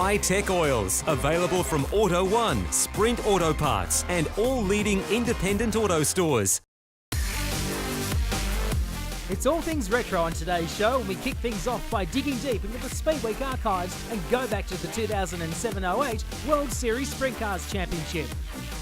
high-tech oils, available from Auto One, Sprint Auto Parts, and all leading independent auto stores. It's all things retro on today's show, and we kick things off by digging deep into the Speedweek archives and go back to the 2007-08 World Series Sprintcars Championship.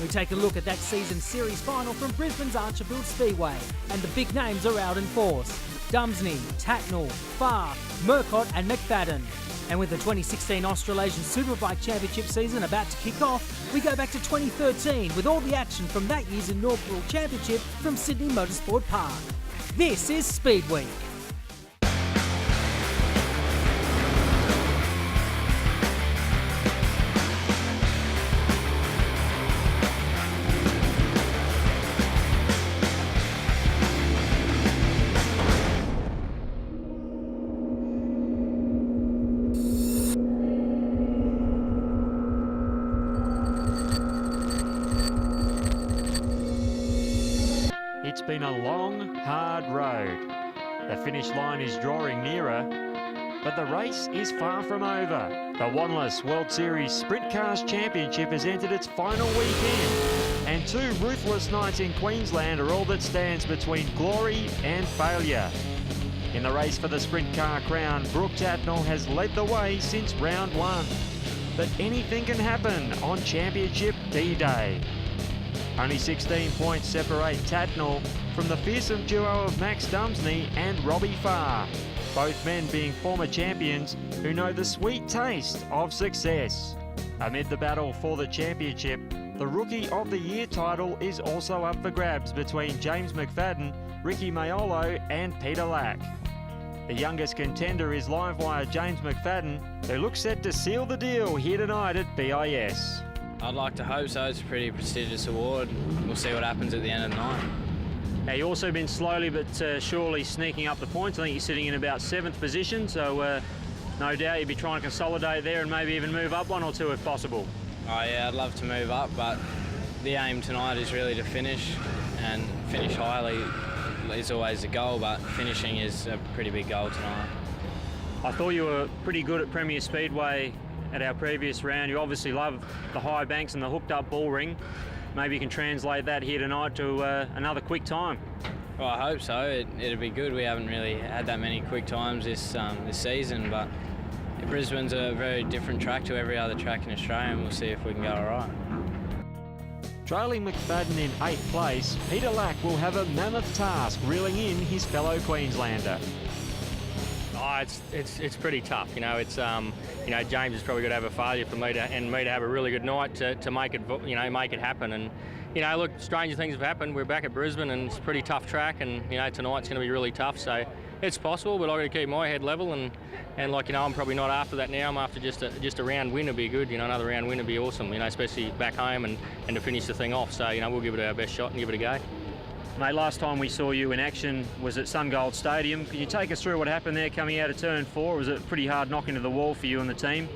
We take a look at that season's series final from Brisbane's Archerfield Speedway, and the big names are out in force: Dumsney, Tatnell, Farr, Murcott and McFadden. And with the 2016 Australasian Superbike Championship season about to kick off, we go back to 2013 with all the action from that year's inaugural championship from Sydney Motorsport Park. This is Speedweek. It's been a long, hard road. The finish line is drawing nearer, but the race is far from over. The Wanless World Series Sprintcars Championship has entered its final weekend, and 2 ruthless nights in Queensland are all that stands between glory and failure. In the race for the Sprint Car crown, Brooke Tatnell has led the way since round 1. But anything can happen on Championship D-Day. Only 16 points separate Tatnell from the fearsome duo of Max Dumsney and Robbie Farr, both men being former champions who know the sweet taste of success. Amid the battle for the championship, the Rookie of the Year title is also up for grabs between James McFadden, Ricky Maiolo and Peter Lack. The youngest contender is Livewire James McFadden, who looks set to seal the deal here tonight at BIS. I'd like to hope so. It's a pretty prestigious award. We'll see what happens at the end of the night. Now, you've also been slowly but surely sneaking up the points. I think you're sitting in about 7th position, so no doubt you'll be trying to consolidate there and maybe even move up 1 or 2 if possible. Oh yeah, I'd love to move up, but the aim tonight is really to finish, and finish highly is always the goal, but finishing is a pretty big goal tonight. I thought you were pretty good at Premier Speedway at our previous round. You obviously love the high banks and the hooked up ball ring. Maybe you can translate that here tonight to another quick time. Well, I hope so. It'd be good. We haven't really had that many quick times this season, but Brisbane's a very different track to every other track in Australia, and we'll see if we can go all right. Trailing McFadden in 8th place, Peter Lack will have a mammoth task reeling in his fellow Queenslander. Oh, it's pretty tough. You know, it's you know, James has probably got to have a failure for me to have a really good night to make it, you know, make it happen. And you know, look, stranger things have happened. We're back at Brisbane, and it's a pretty tough track. And you know, tonight's going to be really tough. So it's possible, but I've got to keep my head level. And like, you know, I'm probably not after that now. I'm after just a round win would be good. You know, another round win would be awesome. You know, especially back home and to finish the thing off. So you know, we'll give it our best shot and give it a go. Mate, last time we saw you in action was at SunGold Stadium. Can you take us through what happened there coming out of turn 4? Was it a pretty hard knock into the wall for you and the team?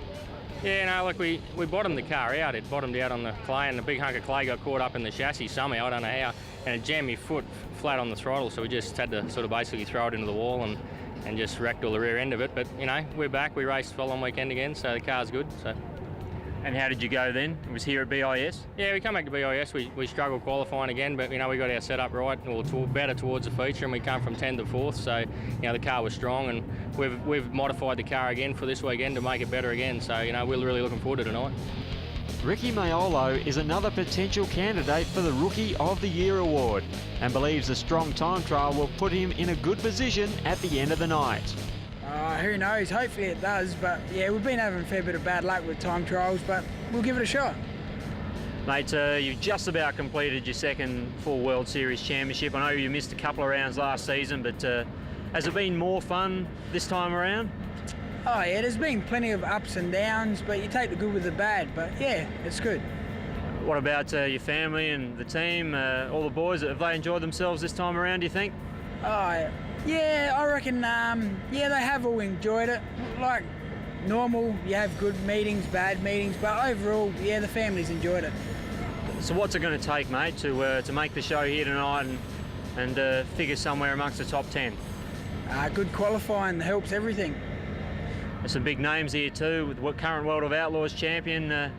Yeah, no, look, we bottomed the car out. It bottomed out on the clay, and the big hunk of clay got caught up in the chassis somehow, I don't know how, and it jammed my foot flat on the throttle, so we just had to sort of basically throw it into the wall and just wrecked all the rear end of it. But, you know, we're back. We raced the following weekend again, so the car's good. So. And how did you go then? It was here at BIS? Yeah, we come back to BIS. We struggled qualifying again, but you know, we got our setup right, better towards the feature, and we come from 10th to 4th. So you know, the car was strong, and we've modified the car again for this weekend to make it better again. So you know, we're really looking forward to tonight. Ricky Maiolo is another potential candidate for the Rookie of the Year award, and believes the strong time trial will put him in a good position at the end of the night. Who knows, hopefully it does, but yeah, we've been having a fair bit of bad luck with time trials, but we'll give it a shot. Mate, you've just about completed your 2nd full World Series Championship. I know you missed a couple of rounds last season, but has it been more fun this time around? Oh yeah, there's been plenty of ups and downs, but you take the good with the bad, but yeah, it's good. What about your family and the team, all the boys? Have they enjoyed themselves this time around, do you think? Oh yeah, I reckon, yeah, they have all enjoyed it. Like normal, you have good meetings, bad meetings, but overall, yeah, the family's enjoyed it. So what's it going to take, mate, to make the show here tonight and figure somewhere amongst the top 10? Good qualifying helps everything. There's some big names here too, with what current World of Outlaws champion. A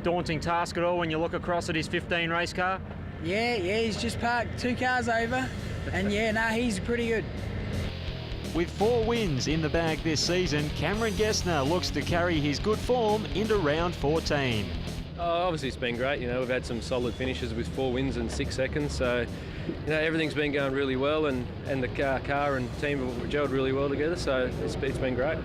daunting task at all when you look across at his 15 race car? Yeah, he's just parked 2 cars over, and he's pretty good. With 4 wins in the bag this season, Cameron Gessner looks to carry his good form into round 14. Obviously it's been great, we've had some solid finishes with 4 wins in 6 seconds, so everything's been going really well, and the car and team have gelled really well together, so it's been great.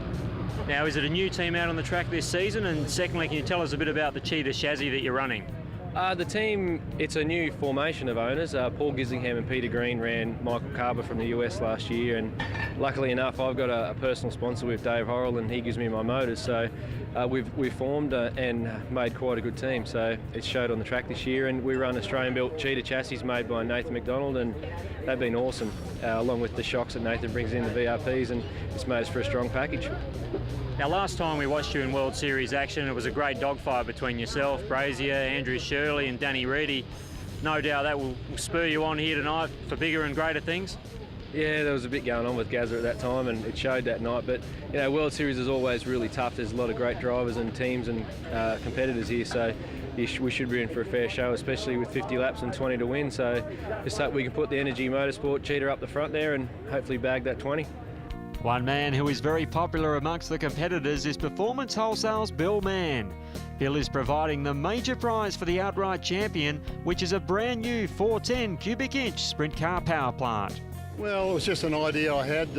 Now, is it a new team out on the track this season? And secondly, can you tell us a bit about the Cheetah chassis that you're running? The team, it's a new formation of owners. Paul Gisingham and Peter Green ran Michael Carver from the US last year, and luckily enough I've got a personal sponsor with Dave Horrell, and he gives me my motors, so we've formed and made quite a good team, so it showed on the track this year. And we run Australian built Cheetah chassis made by Nathan McDonald, and they've been awesome, along with the shocks that Nathan brings in, the VRPs, and it's made us for a strong package. Now, last time we watched you in World Series action, it was a great dogfight between yourself, Brazier, Andrew Shirley and Danny Reedy. No doubt that will spur you on here tonight for bigger and greater things. Yeah, there was a bit going on with Gazza at that time, and it showed that night. But World Series is always really tough. There's a lot of great drivers and teams and competitors here, so we should be in for a fair show, especially with 50 laps and 20 to win. So just hope we can put the Energy Motorsport Cheetah up the front there and hopefully bag that 20. One man who is very popular amongst the competitors is Performance Wholesale's Bill Mann. Bill is providing the major prize for the outright champion, which is a brand new 410 cubic inch sprint car power plant. Well, it was just an idea I had.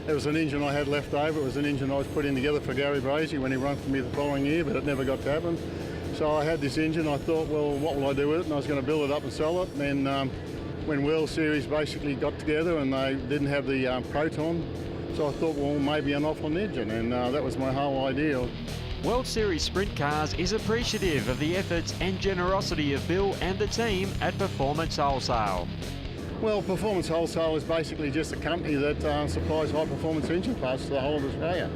It was an engine I had left over. It was an engine I was putting together for Gary Brazier when he ran for me the following year, but it never got to happen. So I had this engine. I thought, well, what will I do with it? And I was going to build it up and sell it. And then when World Series basically got together and they didn't have the Proton, so I thought, well, maybe an off-on engine, and that was my whole idea. World Series Sprint Cars is appreciative of the efforts and generosity of Bill and the team at Performance Wholesale. Well, Performance Wholesale is basically just a company that supplies high-performance engine parts to the whole of Australia.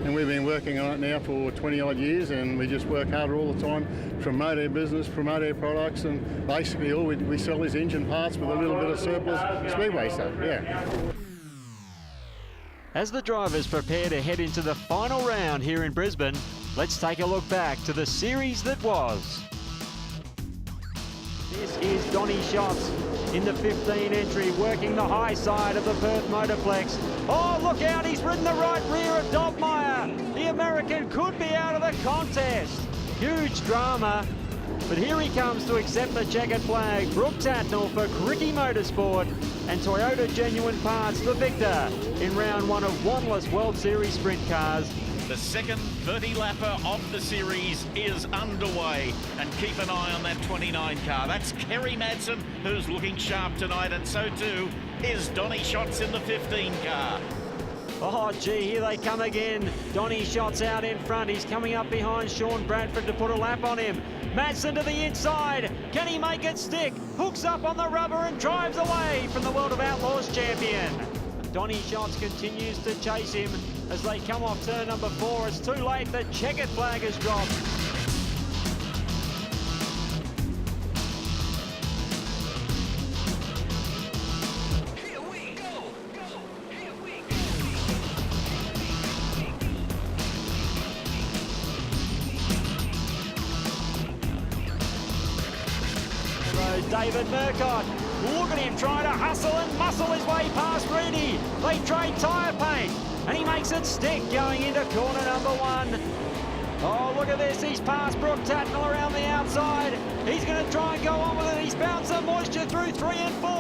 And we've been working on it now for 20-odd years, and we just work harder all the time, promote our business, promote our products, and basically all we sell is engine parts with a little bit of surplus speedway stuff, yeah. As the drivers prepare to head into the final round here in Brisbane, let's take a look back to the series that was. This is Donny Schatz in the 15 entry, working the high side of the Perth Motorplex. Oh, look out, he's ridden the right rear of Dobmeyer. The American could be out of the contest. Huge drama. But here he comes to accept the checkered flag. Brooke Tatnell for Cricky Motorsport and Toyota Genuine Parts, the victor in round 1 of Wanless World Series Sprint Cars. The second 30-lapper of the series is underway, and keep an eye on that 29 car. That's Kerry Madsen, who's looking sharp tonight, and so too is Donny Schatz in the 15 car. Oh, gee, here they come again. Donny Schatz out in front. He's coming up behind Sean Bradford to put a lap on him. Madsen to the inside. Can he make it stick? Hooks up on the rubber and drives away from the World of Outlaws champion. Donny Schatz continues to chase him as they come off turn number 4. It's too late. The checkered flag has dropped. David Murcott, look at him trying to hustle and muscle his way past Reedy. They trade tyre paint and he makes it stick going into corner number 1. Oh, look at this, he's passed Brooke Tatnell around the outside. He's going to try and go on with it. He's found some moisture through 3 and 4.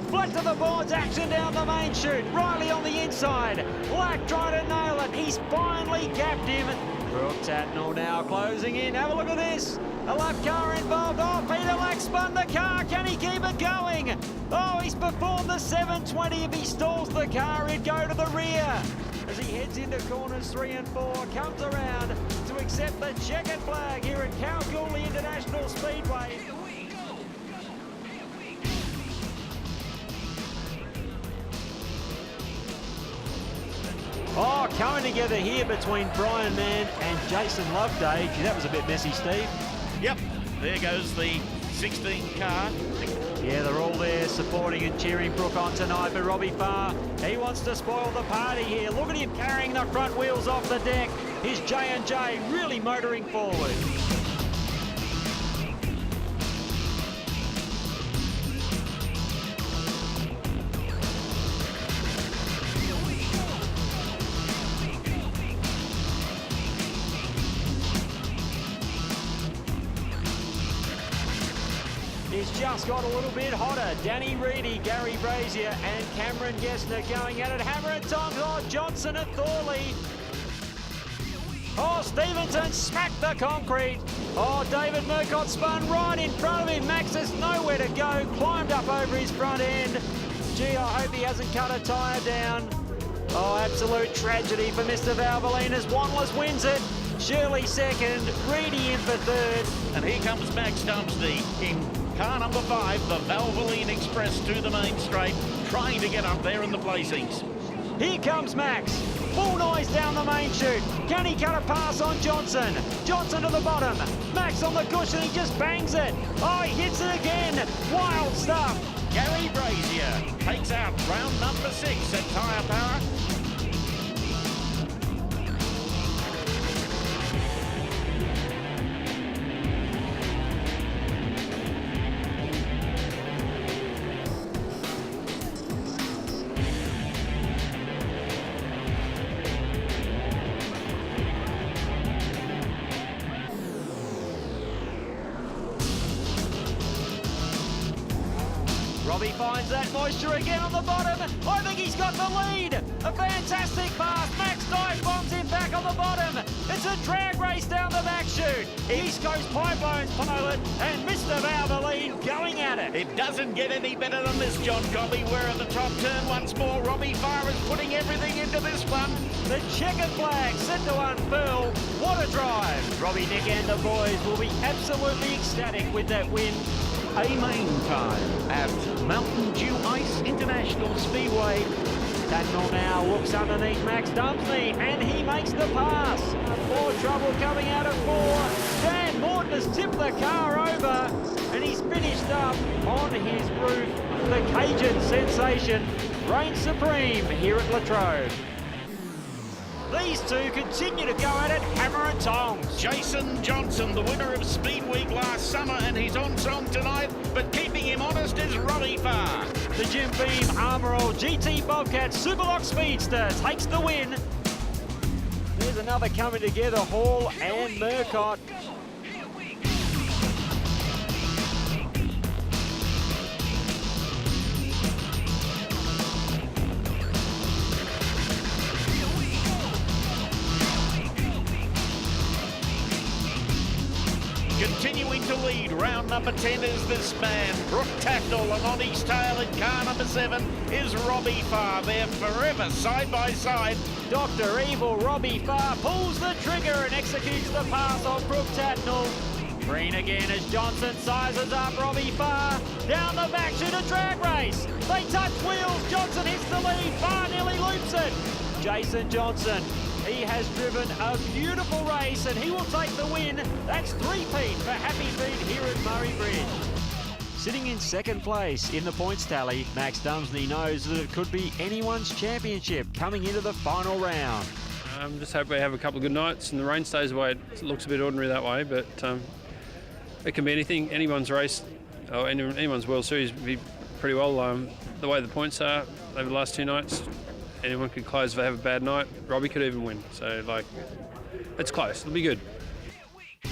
Flat to the boards, action down the main chute. Riley on the inside. Black trying to nail it. He's finally gapped him. Brooke Tatnell now closing in. Have a look at this. A lap car involved. Oh, Peter Lack spun the car. Can he keep it going? Oh, he's performed the 720. If he stalls the car, he'd go to the rear. As he heads into corners 3 and 4, comes around to accept the checkered flag here at Kalgoorlie International Speedway. Oh, coming together here between Brian Mann and Jason Loveday. Gee, that was a bit messy, Steve. Yep, there goes the 16 car. Yeah, they're all there supporting and cheering Brooke on tonight, but Robbie Farr, he wants to spoil the party here. Look at him carrying the front wheels off the deck. Here's J&J really motoring forward. It's just got a little bit hotter. Danny Reedy, Gary Brazier and Cameron Gessner going at it. Hammer and tongs. Oh, Johnson and Thorley. Oh, Stevenson smacked the concrete. Oh, David Murcott spun right in front of him. Max has nowhere to go. Climbed up over his front end. Gee, I hope he hasn't cut a tyre down. Oh, absolute tragedy for Mr. Valvoline as Wanless wins it. Shirley second, Reedy in for third. And here comes Max Dumsney in car number 5, the Valvoline Express to the main straight, trying to get up there in the placings. Here comes Max. Full noise down the main chute. Can he cut a pass on Johnson? Johnson to the bottom. Max on the cushion, he just bangs it. Oh, he hits it again. Wild stuff. Gary Brazier takes out round number 6 at Tyre Power. Robbie finds that moisture again on the bottom. I think he's got the lead. A fantastic pass. Max dive bombs him back on the bottom. It's a drag race down the back chute. East Coast Pipeline's pilot and Mr. Valvoline going at it. It doesn't get any better than this, John Cobby. We're at the top turn once more. Robbie Farr is putting everything into this one. The checkered flag set to unfurl. What a drive. Robbie, Nick and the boys will be absolutely ecstatic with that win. A main time at Mountain Dew Ice International Speedway. Tatnell now looks underneath Max Dumsney and he makes the pass. More trouble coming out of 4. Dan Morton has tipped the car over and he's finished up on his roof. The Cajun sensation reigns supreme here at Latrobe. These two continue to go at it, hammer and tongs. Jason Johnson, the winner of Speedweek last summer, and he's on song tonight, but keeping him honest is Robbie Farr. The Jim Beam Armour All GT Bobcat Superlock Speedster takes the win. There's another coming together, Hall and Murcott. Continuing to lead, round number 10 is this man, Brooke Tatnell, and on his tail in car number 7 is Robbie Farr. They're forever side by side. Dr. Evil Robbie Farr pulls the trigger and executes the pass on Brooke Tatnell. Green again as Johnson sizes up Robbie Farr. Down the back to the drag race. They touch wheels. Johnson hits the lead. Farr nearly loops it. Jason Johnson. He has driven a beautiful race and he will take the win. That's 3-peat for Happy Feet here at Murray Bridge. Sitting in second place in the points tally, Max Dumsney knows that it could be anyone's championship coming into the final round. Just hope we have a couple of good nights and the rain stays away. It looks a bit ordinary that way, but it can be anything. Anyone's race or anyone's World Series would be pretty well. The way the points are over the last 2 nights, anyone could close if they have a bad night. Robbie could even win. So, it's close. It'll be good.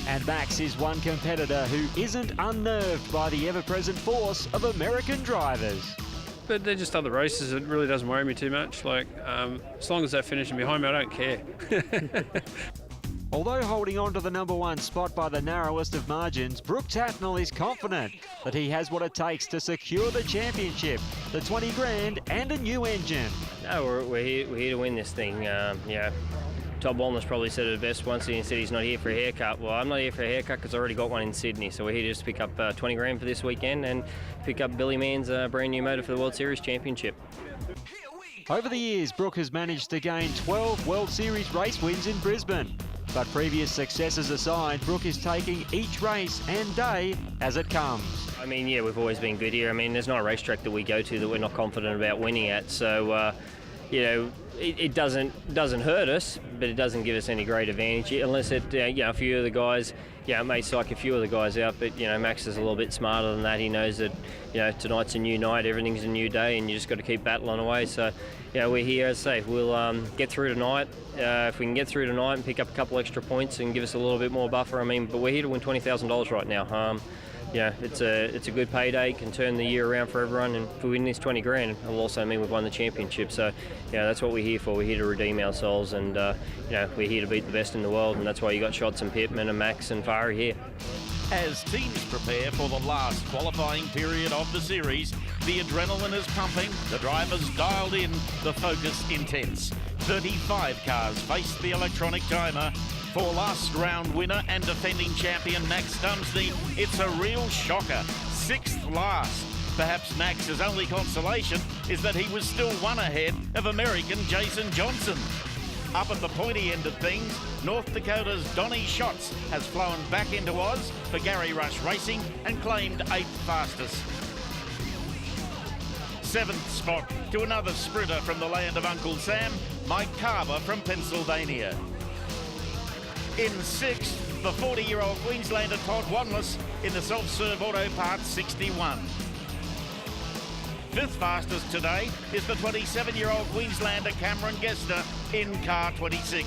And Max is one competitor who isn't unnerved by the ever-present force of American drivers. But they're just other races. It really doesn't worry me too much. As long as they're finishing behind me, I don't care. Although holding on to the number 1 spot by the narrowest of margins, Brooke Tatnell is confident that he has what it takes to secure the championship, the 20 grand and a new engine. No, we're here to win this thing. Todd Walner's probably said it best once. He said he's not here for a haircut. Well, I'm not here for a haircut because I already got one in Sydney. So we're here just to pick up 20 grand for this weekend and pick up Billy Mann's brand new motor for the World Series Championship. Over the years, Brooke has managed to gain 12 World Series race wins in Brisbane. But previous successes aside, Brooke is taking each race and day as it comes. I mean, yeah, we've always been good here. I mean, there's not a racetrack that we go to that we're not confident about winning at. So, you know, it doesn't hurt us, but it doesn't give us any great advantage unless it, you know, a few of the guys, it may psych a few of the guys out. But you know, Max is a little bit smarter than that. He knows that, you know, tonight's a new night, everything's a new day, and you just got to keep battling away. So, you know, we're here, as I say, we'll get through tonight. If we can get through tonight and pick up a couple extra points and give us a little bit more buffer, I mean, but we're here to win $20,000 right now. Yeah, it's a good payday, can turn the year around for everyone, and if we win this 20 grand, it'll also mean we've won the championship. So, yeah, that's what we're here for. We're here to redeem ourselves, and you know, we're here to beat the best in the world, and that's why you got Shots and Pittman and Max and Farr here. As teams prepare for the last qualifying period of the series, the adrenaline is pumping, the drivers dialed in, the focus intense. 35 cars face the electronic timer. For last round winner and defending champion Max Dumsney, it's a real shocker. 6th last. Perhaps Max's only consolation is that he was still one ahead of American Jason Johnson. Up at the pointy end of things, North Dakota's Donnie Schatz has flown back into Oz for Gary Rush Racing and claimed 8th fastest. 7th spot to another sprinter from the land of Uncle Sam, Mike Carver from Pennsylvania. In 6th, the 40-year-old Queenslander Todd Wanless in the self-serve auto parts 61. 5th fastest today is the 27-year-old Queenslander Cameron Gessner in car 26.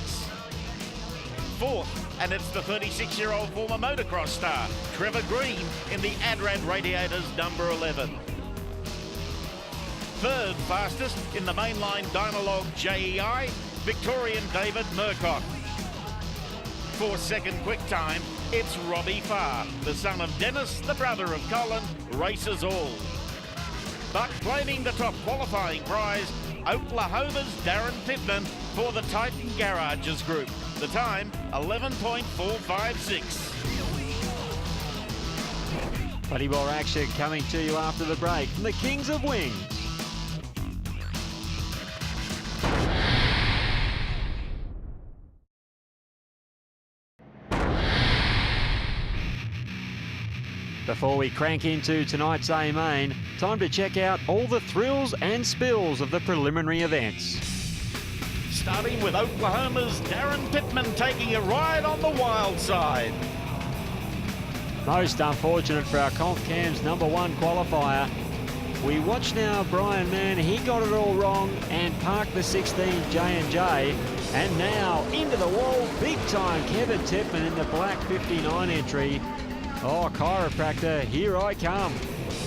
4th, and it's the 36-year-old former motocross star Trevor Green in the Adrad Radiators number 11. 3rd fastest in the mainline Dynalog JEI, Victorian David Murcock. For second quick time, it's Robbie Farr, the son of Dennis, the brother of Colin, races all. But claiming the top qualifying prize, Oklahoma's Darren Pittman for the Titan Garages group. The time, 11.456. Plenty more action coming to you after the break from the Kings of Wings. Before we crank into tonight's A-Main, time to check out all the thrills and spills of the preliminary events. Starting with Oklahoma's Darren Pittman taking a ride on the wild side. Most unfortunate for our Conf Cam's #1 qualifier. We watch now Brian Mann, he got it all wrong and parked the 16 J&J. And now into the wall, big time, Kevin Tepman in the black 59 entry. Oh, chiropractor, here I come.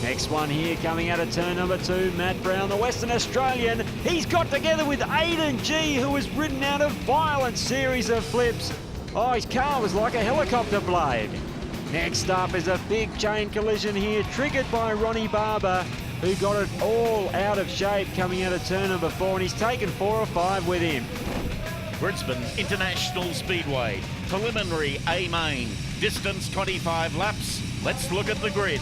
Next one here coming out of turn number 2, Matt Brown, the Western Australian. He's got together with Aidan G, who was ridden out a violent series of flips. Oh, his car was like a helicopter blade. Next up is a big chain collision here, triggered by Ronnie Barber, who got it all out of shape coming out of turn number 4, and he's taken 4 or 5 with him. Brisbane International Speedway, preliminary A-Main, distance 25 laps. Let's look at the grid.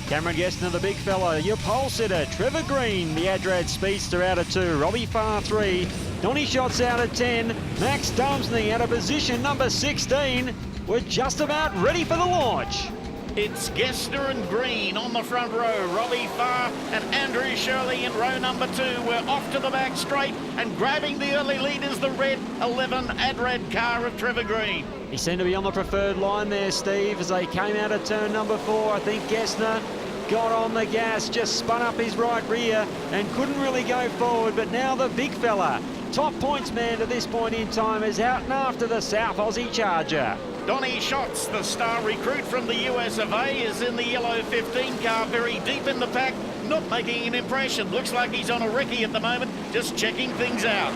Cameron Gessner, the big fella, your pole sitter. Trevor Green, the Adrad Speedster, out of 2. Robbie Farr, 3. Donnie Schatz out of 10. Max Dumsney out of position number 16. We're just about ready for the launch. It's Gessner and Green on the front row. Robbie Farr and Andrew Shirley in row number 2. We're off to the back straight, and grabbing the early lead is the red 11 Adrad car of Trevor Green. He seemed to be on the preferred line there, Steve, as they came out of turn number 4. I think Gessner got on the gas, just spun up his right rear and couldn't really go forward. But now the big fella, top points man to this point in time, is out and after the South Aussie Charger. Donnie Schatz, the star recruit from the US of A, is in the yellow 15 car, very deep in the pack, not making an impression. Looks like he's on a recce at the moment, just checking things out.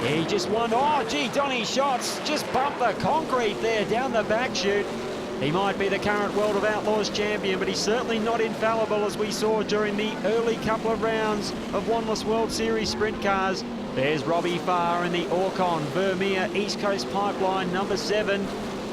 He just won. Oh, gee, Donnie Schatz just bumped the concrete there down the back chute. He might be the current World of Outlaws champion, but he's certainly not infallible, as we saw during the early couple of rounds of Wanless World Series Sprint Cars. There's Robbie Farr in the Orcon Vermeer East Coast Pipeline number 7.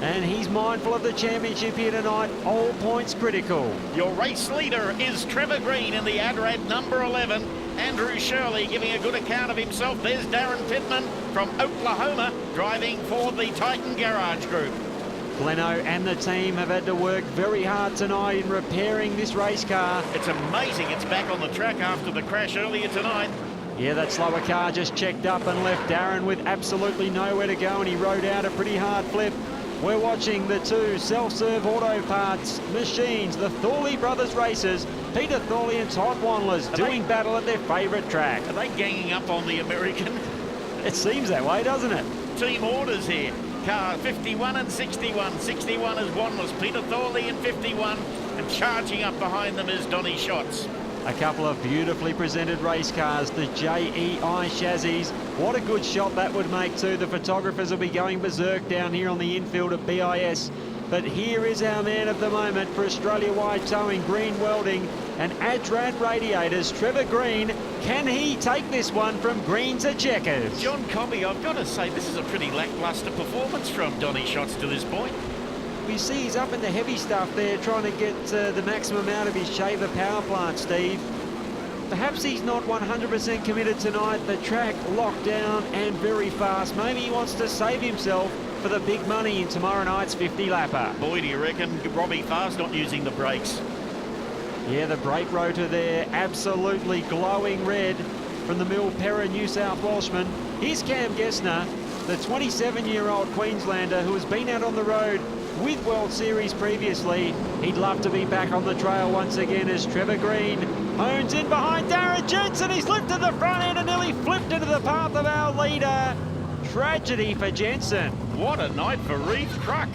And he's mindful of the championship here tonight. All points critical. Your race leader is Trevor Green in the Adrad number 11. Andrew Shirley giving a good account of himself. There's Darren Pittman from Oklahoma driving for the Titan Garage Group. Gleno and the team have had to work very hard tonight in repairing this race car. It's amazing it's back on the track after the crash earlier tonight. Yeah, that slower car just checked up and left Darren with absolutely nowhere to go, and he rode out a pretty hard flip. We're watching the two self-serve auto parts machines, the Thorley brothers racers, Peter Thorley and Todd Wanlers, doing battle at their favourite track. Are they ganging up on the American? It seems that way, doesn't it? Team orders here. Car 51 and 61. 61 is Wanlers, Peter Thorley in 51, and charging up behind them is Donny Schatz. A couple of beautifully presented race cars, the JEI chassis. What a good shot that would make too. The photographers will be going berserk down here on the infield at BIS. But here is our man of the moment for Australia-wide towing, Green Welding and Adrad Radiators, Trevor Green. Can he take this one from green to checkers? John Cobby, I've got to say this is a pretty lacklustre performance from Donny Schatz to this point. You see he's up in the heavy stuff there, trying to get the maximum out of his shaver power plant, Steve. Perhaps he's not 100% committed tonight. The track locked down and very fast. Maybe he wants to save himself for the big money in tomorrow night's 50-lapper. Boy, do you reckon Robbie Farr's not using the brakes? Yeah, the brake rotor there, absolutely glowing red from the Milpera New South Welshman. Here's Cam Gessner, the 27-year-old Queenslander who has been out on the road with World Series previously. He'd love to be back on the trail once again as Trevor Green hones in behind Darren Jensen. He's lifted the front end and nearly flipped into the path of our leader. Tragedy for Jensen. What a night for Reeve Truck.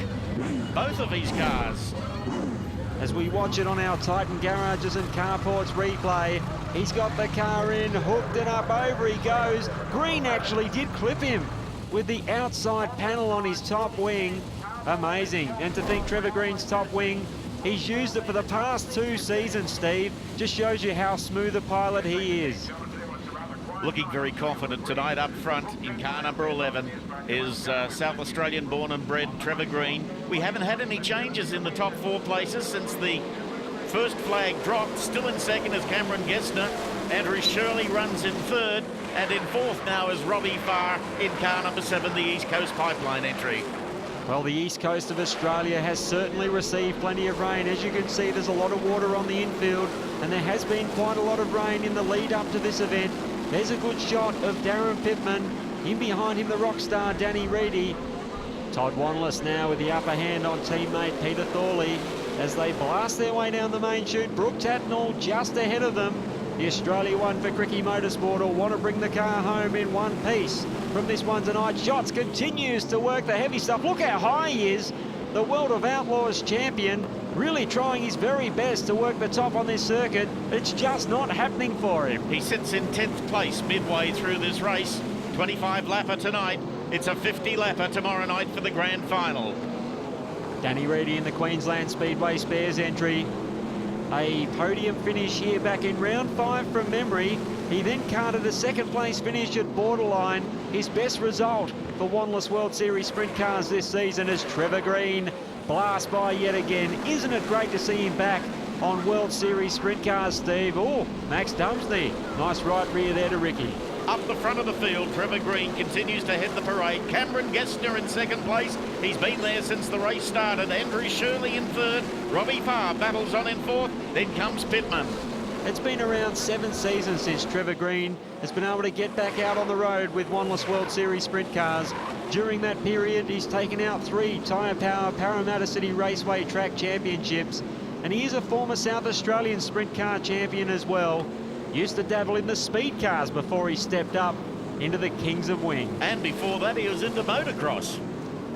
Both of his cars. As we watch it on our Titan Garages and Carports replay, he's got the car in, hooked it up, over he goes. Green actually did clip him with the outside panel on his top wing. Amazing. And to think Trevor Green's top wing, he's used it for the past 2 seasons, Steve. Just shows you how smooth a pilot he is. Looking very confident tonight up front in car number 11 is South Australian born and bred Trevor Green. We haven't had any changes in the top 4 places since the first flag dropped. Still in second is Cameron Gessner. Andrew Shirley runs in third, and in fourth now is Robbie Farr in car number 7, the East Coast Pipeline entry. Well, the east coast of Australia has certainly received plenty of rain. As you can see, there's a lot of water on the infield, and there has been quite a lot of rain in the lead up to this event. There's a good shot of Darren Pittman. In behind him, the rock star Danny Reedy. Todd Wanless now with the upper hand on teammate Peter Thorley as they blast their way down the main chute. Brooke Tatnell just ahead of them. The Australia one for Cricky Motorsport will want to bring the car home in one piece from this one tonight. Schatz continues to work the heavy stuff. Look how high he is. The World of Outlaws champion really trying his very best to work the top on this circuit. It's just not happening for him. He sits in 10th place midway through this race. 25-lapper tonight. It's a 50-lapper tomorrow night for the grand final. Danny Reedy in the Queensland Speedway Spares entry. A podium finish here back in round 5 from memory. He then carted a 2nd place finish at Borderline. His best result for Wanless World Series Sprint Cars this season is Trevor Green. Blast by yet again. Isn't it great to see him back on World Series Sprint Cars, Steve? Oh, Max Dumsney. Nice right rear there to Ricky. Up the front of the field, Trevor Green continues to head the parade. Cameron Gessner in 2nd place. He's been there since the race started. Andrew Shirley in 3rd. Robbie Farr battles on in 4th. Then comes Pittman. It's been around 7 seasons since Trevor Green has been able to get back out on the road with Wanless World Series Sprint Cars. During that period, he's taken out 3 Tyre Power Parramatta City Raceway Track Championships, and he is a former South Australian Sprint Car champion as well. Used to dabble in the speed cars before he stepped up into the Kings of Wing. And before that, he was into motocross.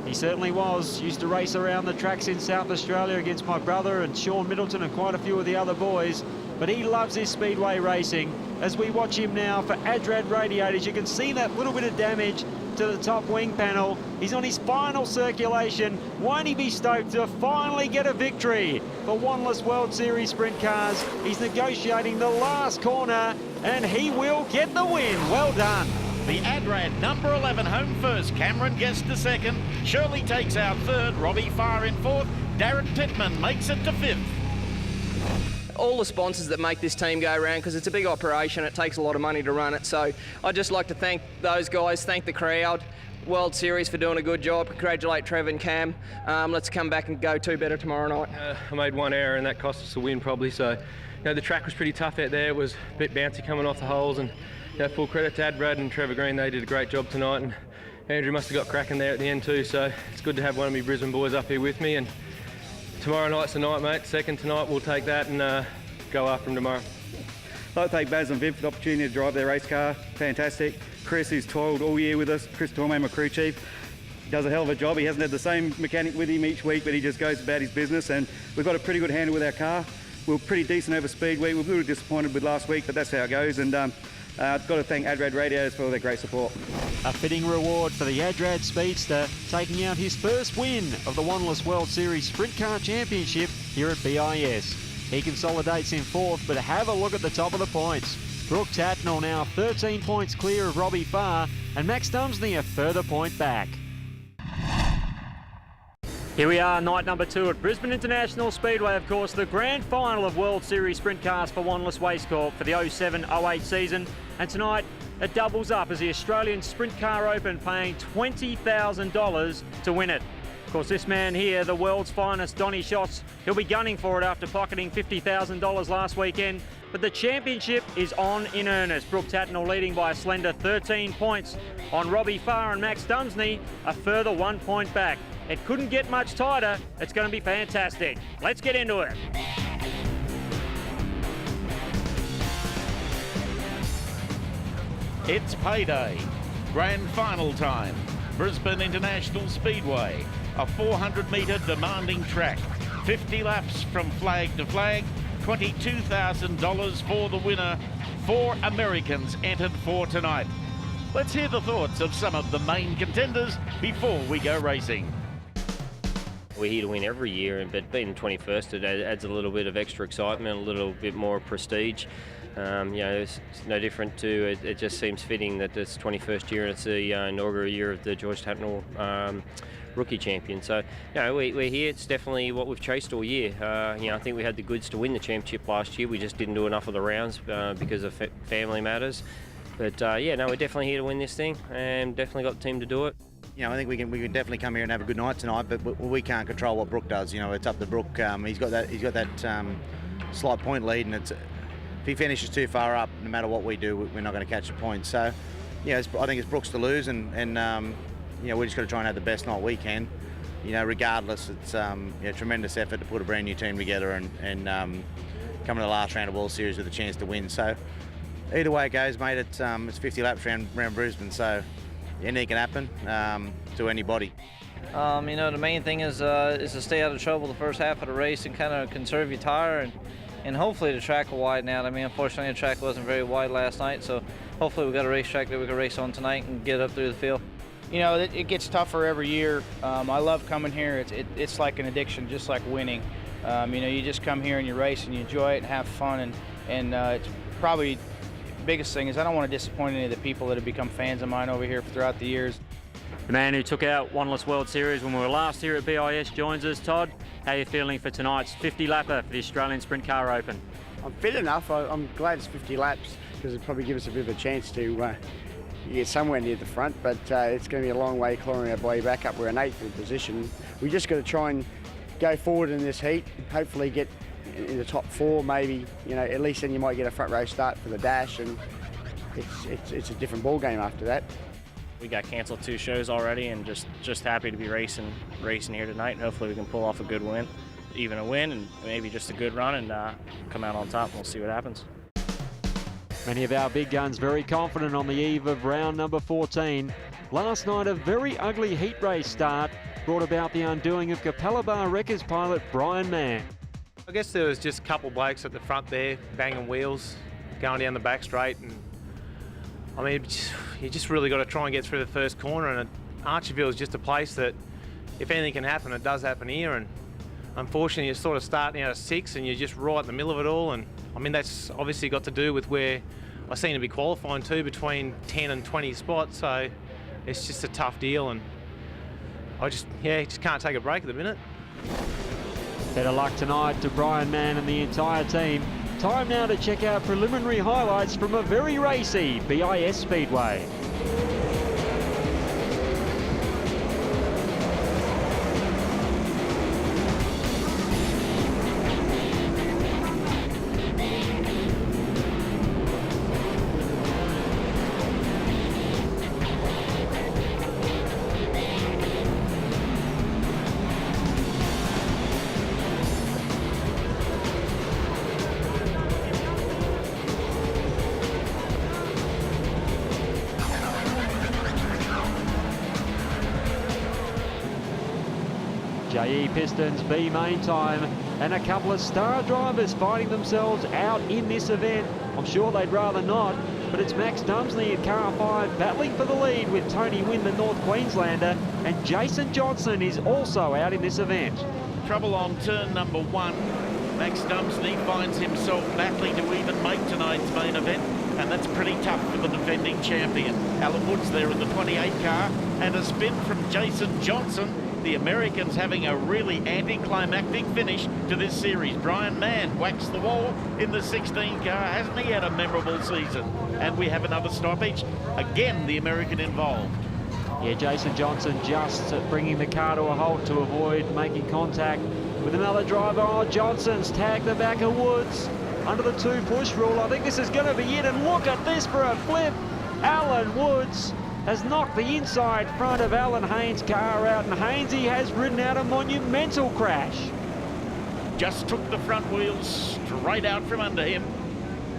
He certainly was. Used to race around the tracks in South Australia against my brother and Sean Middleton and quite a few of the other boys. But he loves his speedway racing. As we watch him now for Adrad Radiators, you can see that little bit of damage to the top wing panel. He's on his final circulation. Won't he be stoked to finally get a victory for Wanless World Series Sprint Cars? He's negotiating the last corner, and he will get the win. Well done. The Adrad number 11 home first. Cameron Gessner 2nd. Shirley takes out 3rd. Robbie Farr in 4th. Darren Pittman makes it to 5th. All the sponsors that make this team go around, because it's a big operation, it takes a lot of money to run it. So I'd just like to thank those guys, thank the crowd. World Series for doing a good job. Congratulate Trevor and Cam. Let's come back and go 2 better tomorrow night. I made one error and that cost us a win probably. So, you know, the track was pretty tough out there. It was a bit bouncy coming off the holes, and you know, full credit to Brad and Trevor Green. They did a great job tonight, and Andrew must have got cracking there at the end too. So it's good to have one of my Brisbane boys up here with me. And tomorrow night's the night, mate. Second tonight, we'll take that and go after them tomorrow. I'd like to thank Baz and Viv for the opportunity to drive their race car. Fantastic. Chris, who's toiled all year with us, Chris Tormay, my crew chief, does a hell of a job. He hasn't had the same mechanic with him each week, but he just goes about his business, and we've got a pretty good handle with our car. We were pretty decent over Speedweek. We were a little disappointed with last week, but that's how it goes. And I've got to thank Adrad Radios for all their great support. A fitting reward for the Adrad Speedster, taking out his first win of the Wanderless World Series Sprint Car Championship here at BIS. He consolidates in 4th, but have a look at the top of the points. Brooke Tatnell now 13 points clear of Robbie Farr, and Max Dumsney a further point back. Here we are, night number 2 at Brisbane International Speedway, of course, the grand final of World Series Sprint Cars for Wanderless Waste Corp for the 07-08 season. And tonight, it doubles up as the Australian Sprint Car Open, paying $20,000 to win it. Of course, this man here, the world's finest, Donny Schatz, he'll be gunning for it after pocketing $50,000 last weekend. But the championship is on in earnest. Brooke Tatnell leading by a slender 13 points on Robbie Farr and Max Dumsney, a further 1 point back. It couldn't get much tighter. It's going to be fantastic. Let's get into it. It's payday. Grand final time. Brisbane International Speedway. A 400-metre demanding track. 50 laps from flag to flag. $22,000 for the winner. 4 Americans entered for tonight. Let's hear the thoughts of some of the main contenders before we go racing. We're here to win every year, but being 21st, it adds a little bit of extra excitement, a little bit more prestige. You know, it's no different to, it just seems fitting that it's 21st year and it's the inaugural year of the George Tatnell rookie champion. So, you know, we're here. It's definitely what we've chased all year. You know, I think we had the goods to win the championship last year. We just didn't do enough of the rounds because of family matters. But yeah, no, we're definitely here to win this thing, and definitely got the team to do it. You know, I think we can definitely come here and have a good night tonight, but we can't control what Brooke does. You know, it's up to Brooke. He's got that slight point lead, and it's, if he finishes too far up, no matter what we do, we're not going to catch the points. So, yeah, I think it's Brooke's to lose, and you know, we're just got to try and have the best night we can. You know, regardless, it's you know, tremendous effort to put a brand new team together and come to the last round of World Series with a chance to win. So, either way it goes, mate, it's 50 laps around Brisbane, so anything can happen to anybody. You know, the main thing is to stay out of trouble the first half of the race and kind of conserve your tire, and hopefully the track will widen out. I mean, unfortunately, the track wasn't very wide last night, so hopefully we've got a racetrack that we can race on tonight and get up through the field. You know, it gets tougher every year. I love coming here. It's like an addiction, just like winning. You know, you just come here and you race and you enjoy it and have fun, and it's probably the biggest thing is I don't want to disappoint any of the people that have become fans of mine over here throughout the years. The man who took out Wanderless World Series when we were last here at BIS joins us. Todd, how are you feeling for tonight's 50-lapper for the Australian Sprint Car Open? I'm fit enough. I'm glad it's 50 laps because it probably gives us a bit of a chance to get somewhere near the front, but it's going to be a long way clawing our way back up. We're in 8th position. We just got to try and go forward in this heat, hopefully get in the top 4 maybe. You know, at least then you might get a front row start for the dash, and it's a different ball game after that. We got cancelled 2 shows already, and just happy to be racing here tonight, and hopefully we can pull off a good win, even a win, and maybe just a good run, and come out on top, and we'll see what happens. Many of our big guns very confident on the eve of round number 14. Last night, a very ugly heat race start brought about the undoing of Capella Bar Wreckers pilot Brian Mann. I guess there was just a couple blokes at the front there banging wheels, going down the back straight, and I mean, you just really got to try and get through the first corner, and Archerfield is just a place that if anything can happen, it does happen here, and unfortunately you're sort of starting out at 6 and you're just right in the middle of it all, and I mean, that's obviously got to do with where I seem to be qualifying too, between 10 and 20 spots, so it's just a tough deal, and I just can't take a break at the minute. Better luck tonight to Brian Mann and the entire team. Time now to check out preliminary highlights from a very racy BIS Speedway. JE Pistons B main time, and a couple of star drivers finding themselves out in this event. I'm sure they'd rather not, but it's Max Dumsley in car 5 battling for the lead with Tony Wynn, the North Queenslander, and Jason Johnson is also out in this event. Trouble on turn number 1. Max Dumsley finds himself battling to even make tonight's main event, and that's pretty tough for the defending champion. Alan Woods there in the 28 car, and a spin from Jason Johnson. The Americans having a really anticlimactic finish to this series. Brian Mann waxed the wall in the 16 car. Hasn't he had a memorable season? And we have another stoppage. Again, the American involved. Yeah, Jason Johnson just bringing the car to a halt to avoid making contact with another driver. Oh, Johnson's tagged the back of Woods under the 2 push rule. I think this is going to be it, and look at this for a flip. Alan Woods has knocked the inside front of Alan Haynes' car out, and Haynesy has ridden out a monumental crash. Just took the front wheels straight out from under him,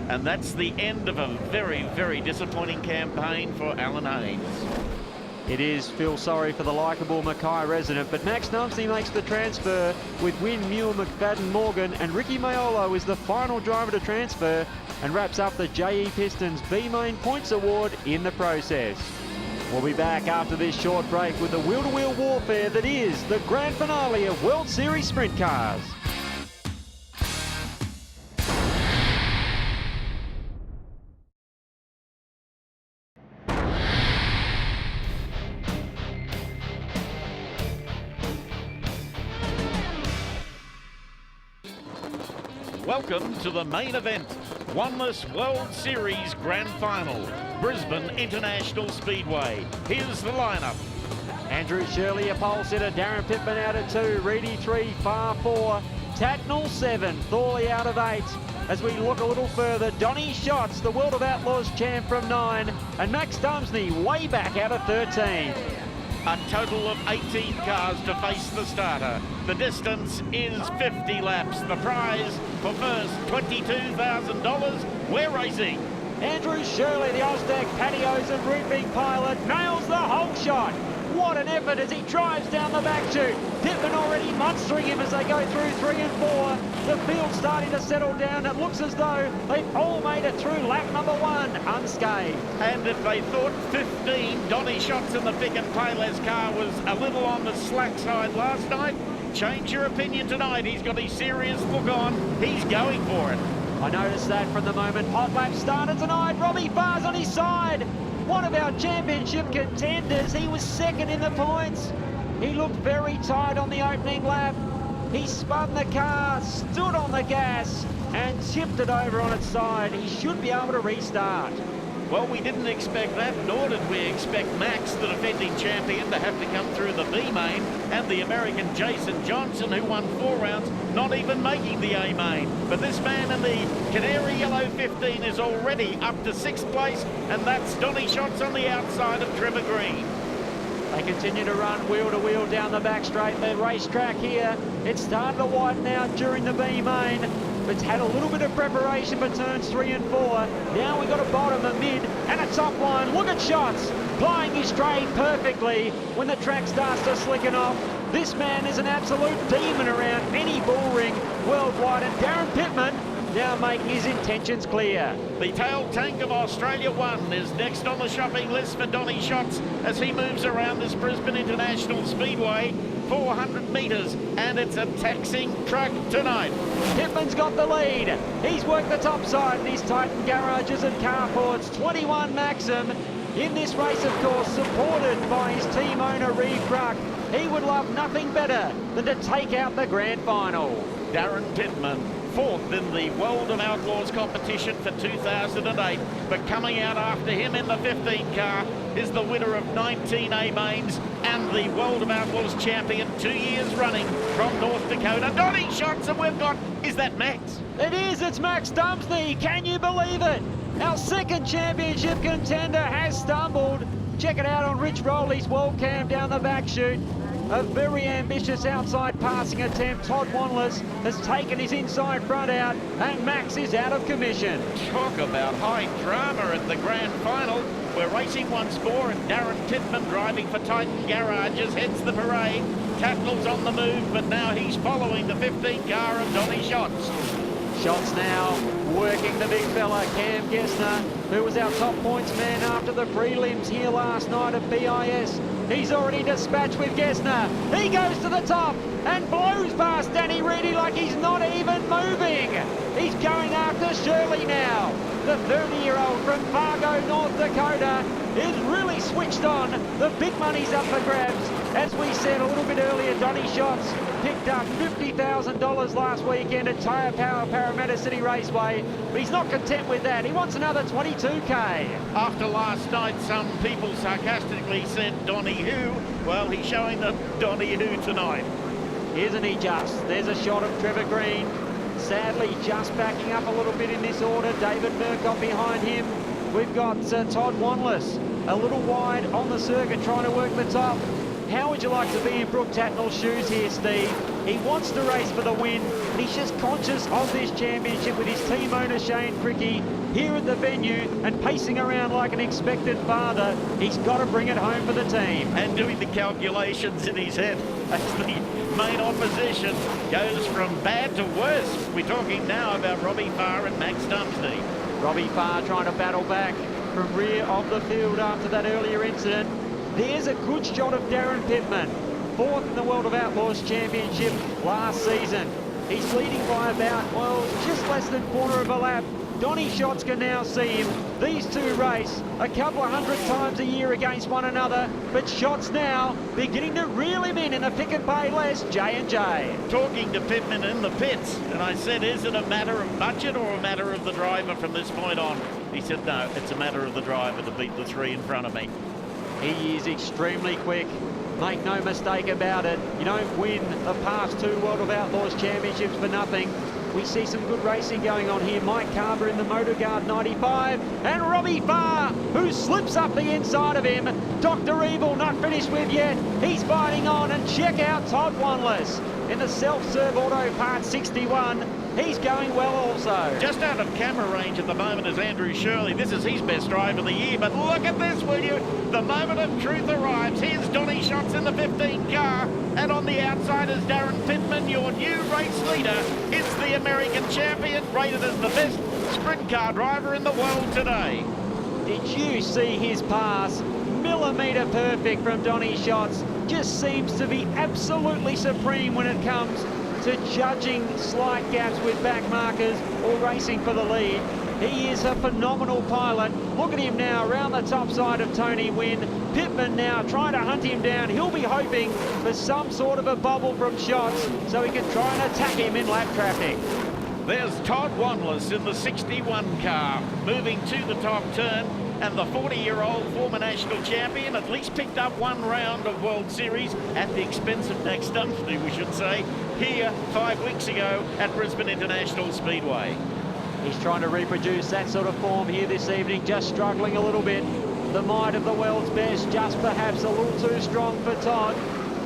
and that's the end of a very, very disappointing campaign for Alan Haynes. It is, feel sorry for the likeable Mackay resident, but Max Dumsley makes the transfer with Wynn, Muir, McFadden, Morgan, and Ricky Maiolo is the final driver to transfer and wraps up the JE Pistons B Main Points Award in the process. We'll be back after this short break with the wheel-to-wheel warfare that is the grand finale of World Series Sprint Cars. Welcome to the main event, Oneless World Series Grand Final, Brisbane International Speedway. Here's the lineup. Andrew Shirley, a pole sitter. Darren Pittman out of 2. Reedy 3. Farr 4. Tatnell 7. Thorley out of 8. As we look a little further, Donny Schatz, the World of Outlaws champ from 9. And Max Dumsley way back out of 13. A total of 18 cars to face the starter. The distance is 50 laps. The prize for first, $22,000. We're racing. Andrew Shirley, the Oztec patios and roofing pilot, nails the whole shot. What an effort as he drives down the back chute. Pittman already monstering him as they go through 3 and 4. The field's starting to settle down. It looks as though they've all made it through lap number 1 unscathed. And if they thought 15 Donny Schatz in the Pick and Payless car was a little on the slack side last night, change your opinion tonight. He's got his serious look on. He's going for it. I noticed that from the moment hot lap started tonight. Robbie Farr's on his side. One of our championship contenders. He was second in the points. He looked very tight on the opening lap. He spun the car, stood on the gas, and tipped it over on its side. He should be able to restart. Well, we didn't expect that, nor did we expect Max, the defending champion, to have to come through the B main, and the American Jason Johnson, who won 4 rounds, not even making the A main. But this man in the canary yellow 15 is already up to 6th place, and that's Donny Schatz on the outside of Trevor Green. They continue to run wheel-to-wheel down the back straight. The racetrack here, it's started to widen out during the B main. It's had a little bit of preparation for turns 3 and 4. Now we've got a bottom, a mid, and a top line. Look at Schatz plying his trade perfectly when the track starts to slicken off. This man is an absolute demon around any bull ring worldwide, and Darren Pittman now making his intentions clear. The tail tank of Australia 1 is next on the shopping list for Donny Schatz as he moves around this Brisbane International Speedway. 400 metres, and it's a taxing track tonight. Pittman's got the lead. He's worked the top side in his Titan garages and carports. 21 Maxim in this race, of course, supported by his team owner, Reeve Cruck. He would love nothing better than to take out the grand final. Darren Pittman, 4th in the World of Outlaws competition for 2008, but coming out after him in the 15 car is the winner of 19 A-mains and the World of Outlaws champion 2 years running from North Dakota. Donny Schatz, and we've got, is that Max? It is, it's Max Dumsley. Can you believe it? Our second championship contender has stumbled. Check it out on Rich Rowley's wall cam down the back chute. A very ambitious outside passing attempt. Todd Wanless has taken his inside front out, and Max is out of commission. Talk about high drama at the grand final. We're racing once more, and Darren Pittman, driving for Titan Garages, heads the parade. Tatnell's on the move, but now he's following the 15 car of Donny Schatz. Schatz now working the big fella, Cam Gessner, who was our top points man after the prelims here last night at BIS. He's already dispatched with Gessner. He goes to the top and blows past Danny Reedy like he's not even moving. He's going after Shirley now. The 30-year-old from Fargo, North Dakota, is really switched on. The big money's up for grabs. As we said a little bit earlier, Donny Schatz picked up $50,000 last weekend at Tyre Power Parramatta City Raceway, but he's not content with that. He wants another 22K. After last night, some people sarcastically said Donny who? Well, he's showing them Donny who tonight. Isn't he just? There's a shot of Trevor Green. Sadly, just backing up a little bit in this order. David Murcott behind him. We've got Todd Wanless a little wide on the circuit trying to work the top. How would you like to be in Brooke Tatnell's shoes here, Steve? He wants to race for the win, but he's just conscious of this championship with his team owner Shane Cricky here at the venue and pacing around like an expected father. He's got to bring it home for the team. And doing the calculations in his head as the main opposition goes from bad to worse. We're talking now about Robbie Farr and Max Dumsney. Robbie Farr trying to battle back from rear of the field after that earlier incident. There's a good shot of Darren Pittman, fourth in the World of Outlaws Championship last season. He's leading by about, well, just less than quarter of a lap. Donny Schatz can now see him. These two race a couple of hundred times a year against one another, but Schatz now beginning to reel him in a pick and pay less J&J. Talking to Pittman in the pits, and I said, is it a matter of budget or a matter of the driver from this point on? He said, no, it's a matter of the driver to beat the three in front of me. He is extremely quick. Make no mistake about it. You don't win the past two World of Outlaws Championships for nothing. We see some good racing going on here. Mike Carver in the Motorguard 95 and Robbie Farr, who slips up the inside of him. Dr. Evil not finished with yet. He's fighting on, and check out Todd Wanless in the self-serve auto part 61. He's going well also. Just out of camera range at the moment is Andrew Shirley. This is his best drive of the year, but look at this, will you? The moment of truth arrives. Here's Donny Schatz in the 15 car, and on the outside is Darren Pittman, your new race leader. It's the American champion, rated as the best sprint car driver in the world today. Did you see his pass? Millimetre perfect from Donny Schatz. Just seems to be absolutely supreme when it comes to judging slight gaps with back markers or racing for the lead. He is a phenomenal pilot. Look at him now around the top side of Tony Wynn. Pittman now trying to hunt him down. He'll be hoping for some sort of a bubble from Schatz so he can try and attack him in lap traffic. There's Todd Wanless in the 61 car, moving to the top turn, and the 40-year-old former national champion at least picked up one round of World Series at the expense of Max Dumsney, we should say, here 5 weeks ago at Brisbane International Speedway. He's trying to reproduce that sort of form here this evening, just struggling a little bit. The might of the world's best, just perhaps a little too strong for Todd.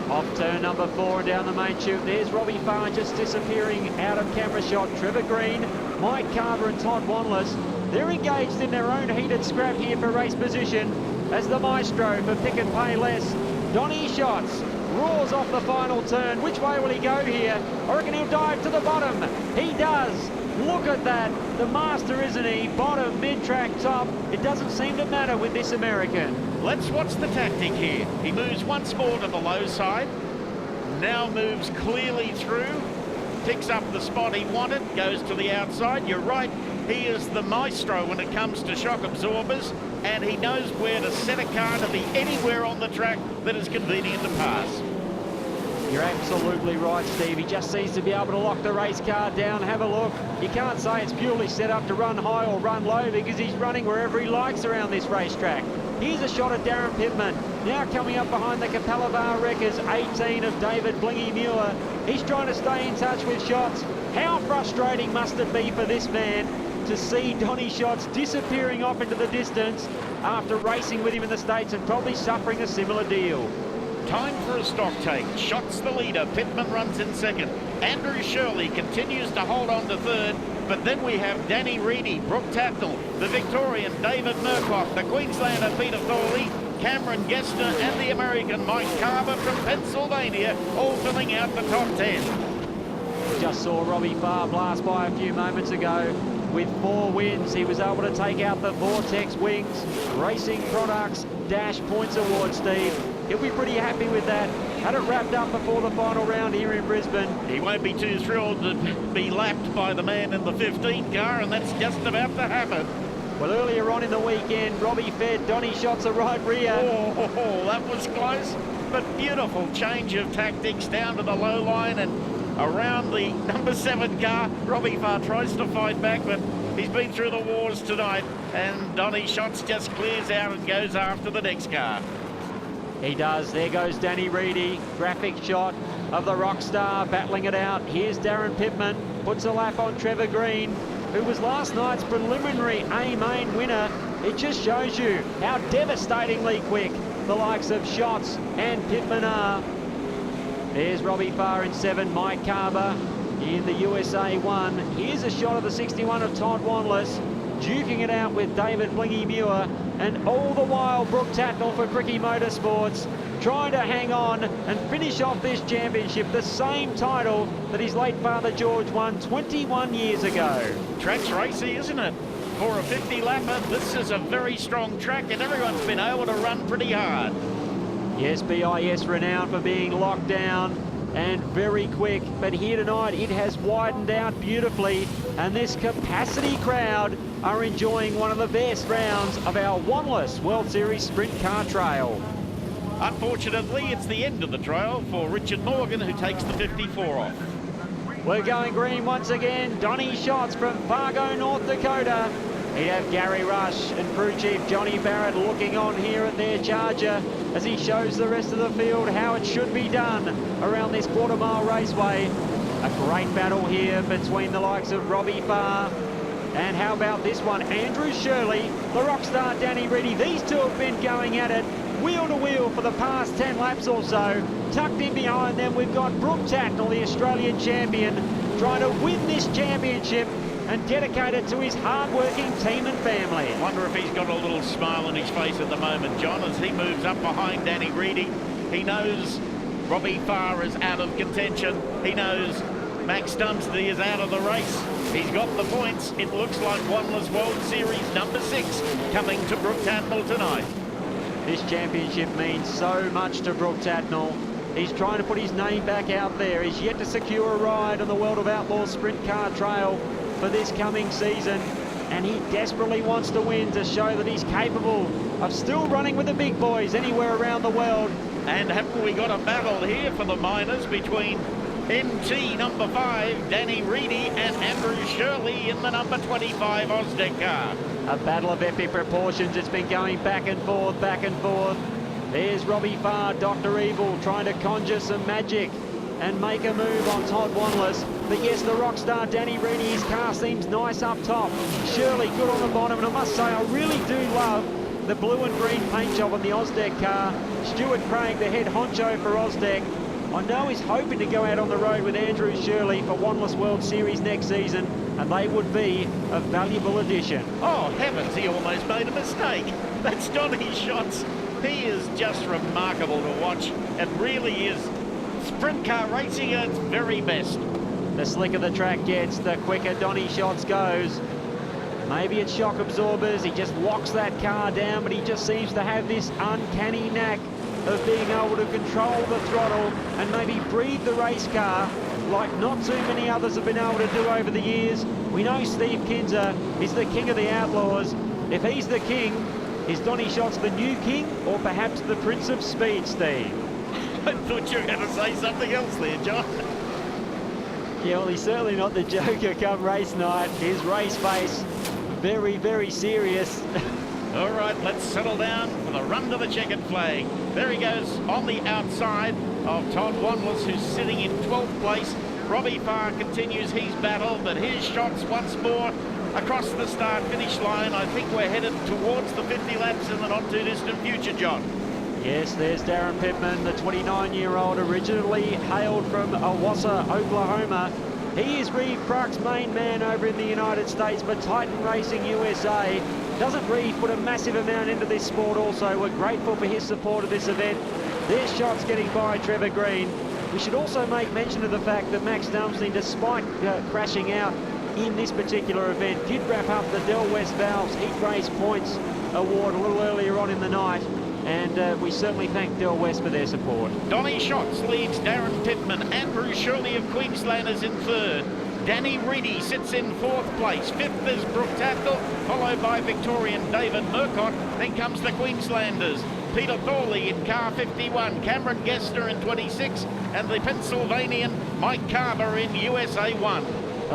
Off turn number 4 and down the main chute. There's Robbie Farr just disappearing out of camera shot. Trevor Green, Mike Carver and Todd Wanless. They're engaged in their own heated scrap here for race position as the maestro for pick and pay less. Donny Schatz roars off the final turn. Which way will he go here? I reckon he'll dive to the bottom. He does. Look at that. The master, isn't he? Bottom, mid-track, top. It doesn't seem to matter with this American. Let's watch the tactic here. He moves once more to the low side. Now moves clearly through. Picks up the spot he wanted. Goes to the outside. You're right. He is the maestro when it comes to shock absorbers, and he knows where to set a car to be anywhere on the track that is convenient to pass. You're absolutely right, Steve. He just seems to be able to lock the race car down. Have a look. You can't say it's purely set up to run high or run low because he's running wherever he likes around this racetrack. Here's a shot of Darren Pittman. Now coming up behind the Capella Bar Wreckers, 18 of David Blingy Muir. He's trying to stay in touch with Schatz. How frustrating must it be for this man to see Donny Schatz disappearing off into the distance after racing with him in the States and probably suffering a similar deal. Time for a stock take. Shots the leader. Pittman runs in second. Andrew Shirley continues to hold on to third. But then we have Danny Reedy, Brooke Tatnell, the Victorian David Murkoff, the Queenslander Peter Thorley, Cameron Gester and the American Mike Carver from Pennsylvania, all filling out the top 10. Just saw Robbie Farr blast by a few moments ago. With 4 wins, he was able to take out the Vortex Wings Racing Products Dash Points Award, Steve. He'll be pretty happy with that. Had it wrapped up before the final round here in Brisbane. He won't be too thrilled to be lapped by the man in the 15 car, and that's just about to happen. Well, earlier on in the weekend, Robbie fed Donny Shots a right rear. Oh, that was close, but beautiful change of tactics down to the low line and around the number 7 car. Robbie Farr tries to fight back, but he's been through the wars tonight, and Donny Shots just clears out and goes after the next car. He does. There goes Danny Reedy. Graphic shot of the Rockstar battling it out. Here's Darren Pittman. Puts a lap on Trevor Green, who was last night's preliminary A-main winner. It just shows you how devastatingly quick the likes of Shots and Pittman are. There's Robbie Farr in 7, Mike Carver in the USA 1. Here's a shot of the 61 of Todd Wanless, duking it out with David Blingy Muir, and all the while Brooke Tatnell for Cricky Motorsports trying to hang on and finish off this championship, the same title that his late father George won 21 years ago. Track's racy, isn't it? For a 50 lapper, this is a very strong track and everyone's been able to run pretty hard. Yes, BIS renowned for being locked down and very quick, but here tonight it has widened out beautifully, and this capacity crowd are enjoying one of the best rounds of our Wanless World Series Sprint Car Trail. Unfortunately, it's the end of the trail for Richard Morgan, who takes the 54 off. We're going green once again. Donny Shots from Fargo, North Dakota. He'd have Gary Rush and crew chief Johnny Barrett looking on here at their Charger as he shows the rest of the field how it should be done around this quarter-mile raceway. A great battle here between the likes of Robbie Farr and how about this one, Andrew Shirley, the Rockstar Danny Reedy. These two have been going at it wheel to wheel for the past 10 laps or so. Tucked in behind them, we've got Brooke Tatnell, the Australian champion, trying to win this championship and dedicate it to his hard-working team and family. I wonder if he's got a little smile on his face at the moment, John, as he moves up behind Danny Reedy. He knows Robbie Farr is out of contention. He knows Max Dunsty is out of the race. He's got the points. It looks like Wanless World Series number 6 coming to Brooke Tatnell tonight. This championship means so much to Brooke Tatnell. He's trying to put his name back out there. He's yet to secure a ride on the World of Outlaws Sprint Car Trail for this coming season, and he desperately wants to win to show that he's capable of still running with the big boys anywhere around the world. And haven't we got a battle here for the minors between MT number 5, Danny Reedy, and Andrew Shirley in the number 25 Ausdeck car. A battle of epic proportions. It's been going back and forth, back and forth. There's Robbie Farr, Dr. Evil, trying to conjure some magic and make a move on Todd Wanless. But yes, the Rockstar Danny Reedy, his car seems nice up top. Shirley good on the bottom, and I must say I really do love the blue and green paint job on the Ausdeck car. Stuart Craig, the head honcho for Ausdeck, I know he's hoping to go out on the road with Andrew Shirley for Wanless World Series next season, and they would be a valuable addition. Oh heavens, he almost made a mistake. That's Donny Shots. He is just remarkable to watch. It really is sprint car racing at its very best. The slicker the track gets, the quicker Donny Shots goes. Maybe it's shock absorbers, he just locks that car down, but he just seems to have this uncanny knack of being able to control the throttle and maybe breathe the race car like not too many others have been able to do over the years. We know Steve Kinzer is the king of the Outlaws. If he's the king, is Donny Shots the new king, or perhaps the Prince of Speed, Steve? I thought you were going to say something else there, John. Yeah, well, he's certainly not the Joker come race night. His race face, very, very serious. All right, let's settle down for the run to the checkered flag. There he goes on the outside of Todd Wanless, who's sitting in 12th place. Robbie Farr continues his battle, but his Shots once more across the start-finish line. I think we're headed towards the 50 laps in the not-too-distant future, John. Yes, there's Darren Pittman, the 29-year-old, originally hailed from Owasso, Oklahoma. He is Reeve Pruck's main man over in the United States, but Titan Racing USA. Doesn't Reeve put a massive amount into this sport also? We're grateful for his support of this event. There's shots getting by Trevor Green. We should also make mention of the fact that Max Dumsney, despite crashing out in this particular event, did wrap up the Del West Valves Heat Race Points Award a little earlier on in the night. And we certainly thank Del West for their support. Donny Schatz leads Darren Pittman. Andrew Shirley of Queenslanders in third. Danny Reedy sits in fourth place. Fifth is Brooke Tatnell, followed by Victorian David Murcott. Then comes the Queenslanders. Peter Thorley in car 51, Cameron Gessner in 26, and the Pennsylvanian Mike Carver in USA 1.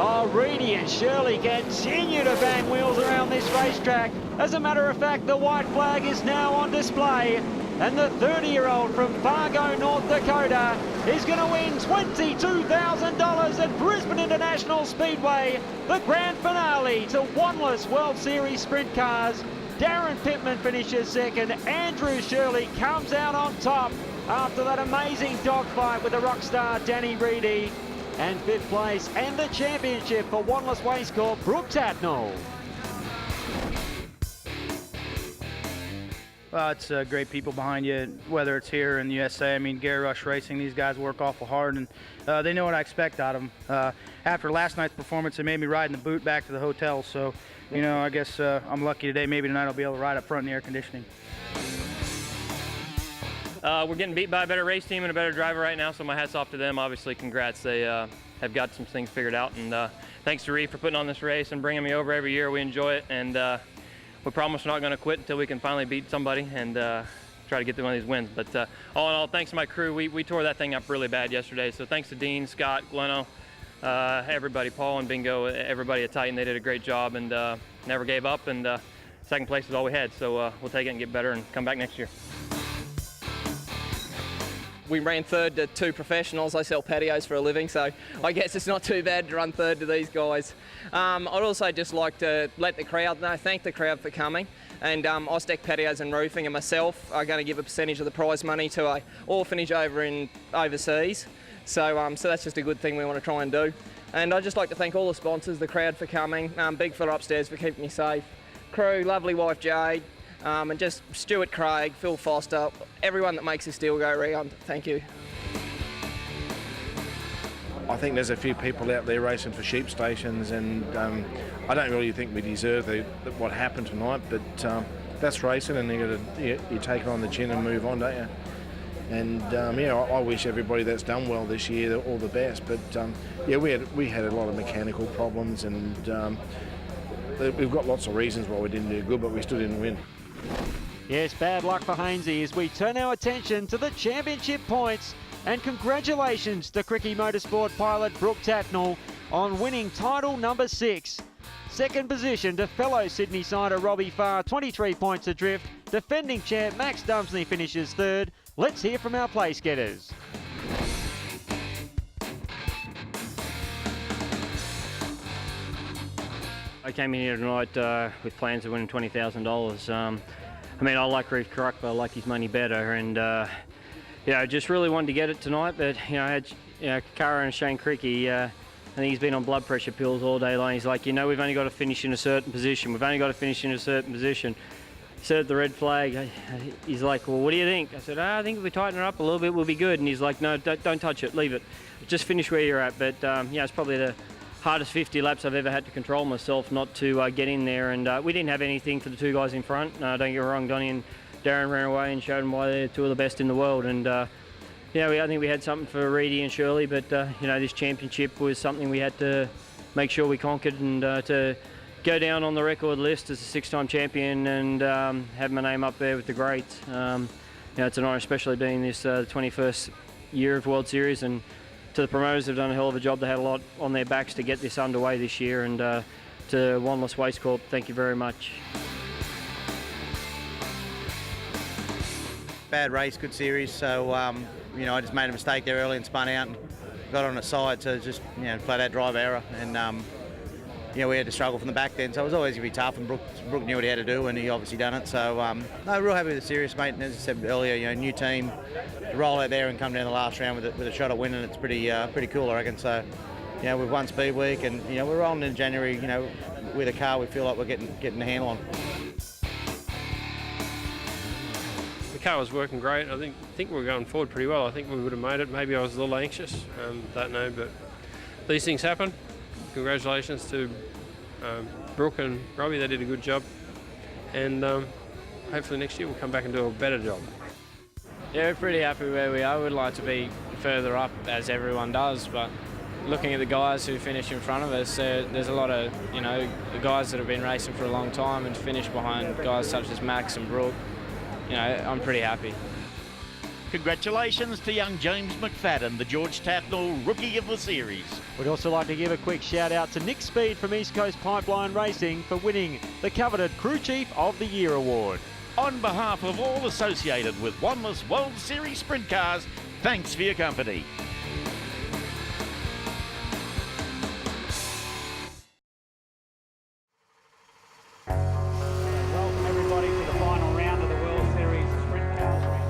Oh, Reedy and Shirley continue to bang wheels around this racetrack. As a matter of fact, the white flag is now on display, and the 30-year-old from Fargo, North Dakota is going to win $22,000 at Brisbane International Speedway, the grand finale to Wanless World Series Sprint Cars. Darren Pittman finishes second. Andrew Shirley comes out on top after that amazing dogfight with the rock star Danny Reedy. And fifth place and the championship for Wanless Waste Corp, Brooke Tatnell. Well, it's great people behind you, whether it's here in the USA. I mean, Gary Rush Racing, these guys work awful hard, and they know what I expect out of them. After last night's performance, they made me ride in the boot back to the hotel, so, you know, I guess I'm lucky today. Maybe tonight I'll be able to ride up front in the air conditioning. We're getting beat by a better race team and a better driver right now, so my hat's off to them. Obviously, congrats. They have got some things figured out, and thanks to Reeve for putting on this race and bringing me over every year. We enjoy it, and we promise we're not going to quit until we can finally beat somebody and try to get one of these wins. But all in all, thanks to my crew. We tore that thing up really bad yesterday, so thanks to Dean, Scott, Gleno, everybody, Paul and Bingo, everybody at Titan. They did a great job and never gave up, and second place is all we had, so we'll take it and get better and come back next year. We ran third to two professionals. I sell patios for a living, so I guess it's not too bad to run third to these guys. I'd also just like to let the crowd know, thank the crowd for coming. And Ostec Patios and Roofing and myself are going to give a percentage of the prize money to an orphanage overseas. So that's just a good thing we want to try and do. And I'd just like to thank all the sponsors, the crowd for coming, Big Fella upstairs for keeping me safe, crew, lovely wife Jade, and just Stuart Craig, Phil Foster, everyone that makes this deal go round. Thank you. I think there's a few people out there racing for sheep stations, and I don't really think we deserve what happened tonight, but that's racing, and you take it on the chin and move on, don't you? And I wish everybody that's done well this year all the best, but we had a lot of mechanical problems, and we've got lots of reasons why we didn't do good, but we still didn't win. Yes, bad luck for Hainsey as we turn our attention to the championship points. And congratulations to Cricky Motorsport pilot Brooke Tatnell on winning title number 6. Second position to fellow Sydney sider Robbie Farr, 23 points adrift. Defending champ Max Dumsney finishes third. Let's hear from our place getters. I came in here tonight with plans of winning $20,000. I mean, I like Reeve Pruck, but I like his money better, and just really wanted to get it tonight. But I had Cara and Shane Cricky. I think he's been on blood pressure pills all day long. He's like, we've only got to finish in a certain position. We've only got to finish in a certain position. He said the red flag. He's like, well, what do you think? I said, I think if we tighten it up a little bit, we'll be good. And he's like, no, don't touch it, leave it. Just finish where you're at. But it's probably the hardest 50 laps I've ever had to control myself not to get in there. And we didn't have anything for the two guys in front. Don't get me wrong, Donny and Darren ran away and showed them why they're two of the best in the world. And I think we had something for Reedy and Shirley, but this championship was something we had to make sure we conquered, and to go down on the record list as a 6-time champion and have my name up there with the greats. It's an honour, especially being this 21st year of World Series, and to the promoters, they've done a hell of a job. They had a lot on their backs to get this underway this year, and to Wanless Waste Corp, thank you very much. Bad race, good series, so I just made a mistake there early and spun out and got on the side, so just flat out drive error, and you know, we had to struggle from the back then, so it was always going to be tough, and Brooke knew what he had to do, and he obviously done it. So, no, real happy with the series, mate. And as I said earlier, you know, new team, to roll out there and come down the last round with a shot at winning, it's pretty cool, I reckon. So, you know, we've won Speedweek, and you know, we're rolling in January. You know, with a car, we feel like we're getting the handle on. The car was working great. I think we were going forward pretty well. I think we would have made it. Maybe I was a little anxious. Don't know, but these things happen. Congratulations to Brooke and Robbie. They did a good job, and hopefully next year we'll come back and do a better job. Yeah, we're pretty happy where we are. We'd like to be further up, as everyone does, but looking at the guys who finish in front of us, there's a lot of, you know, the guys that have been racing for a long time and finish behind guys such as Max and Brooke. You know, I'm pretty happy. Congratulations to young James McFadden, the George Tatnell Rookie of the Series. We'd also like to give a quick shout out to Nick Speed from East Coast Pipeline Racing for winning the coveted Crew Chief of the Year award. On behalf of all associated with Wanless World Series Sprint Cars, thanks for your company. Welcome everybody to the final round of the World Series Sprint Cars race.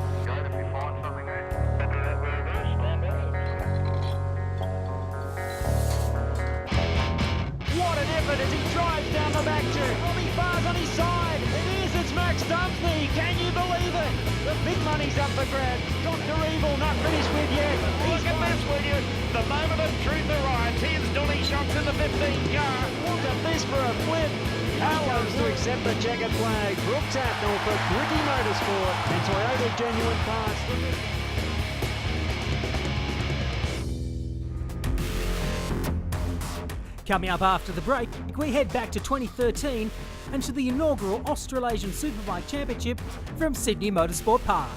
What an effort as he drives down the back tube. Robbie Farr's on his side. It is, it's Max Dumpney. Can you believe it? The big money's up for grabs. Dr. Evil not finished with yet. Look at this, will you? The moment of truth arrives. Here's Donny Shots in the 15 car. Look at this for a flip. Al loves to accept the checkered flag. Brooke Tatnell for Bricky Motorsport and Toyota Genuine Parts. Coming up after the break, we head back to 2013 and to the inaugural Australasian Superbike Championship from Sydney Motorsport Park.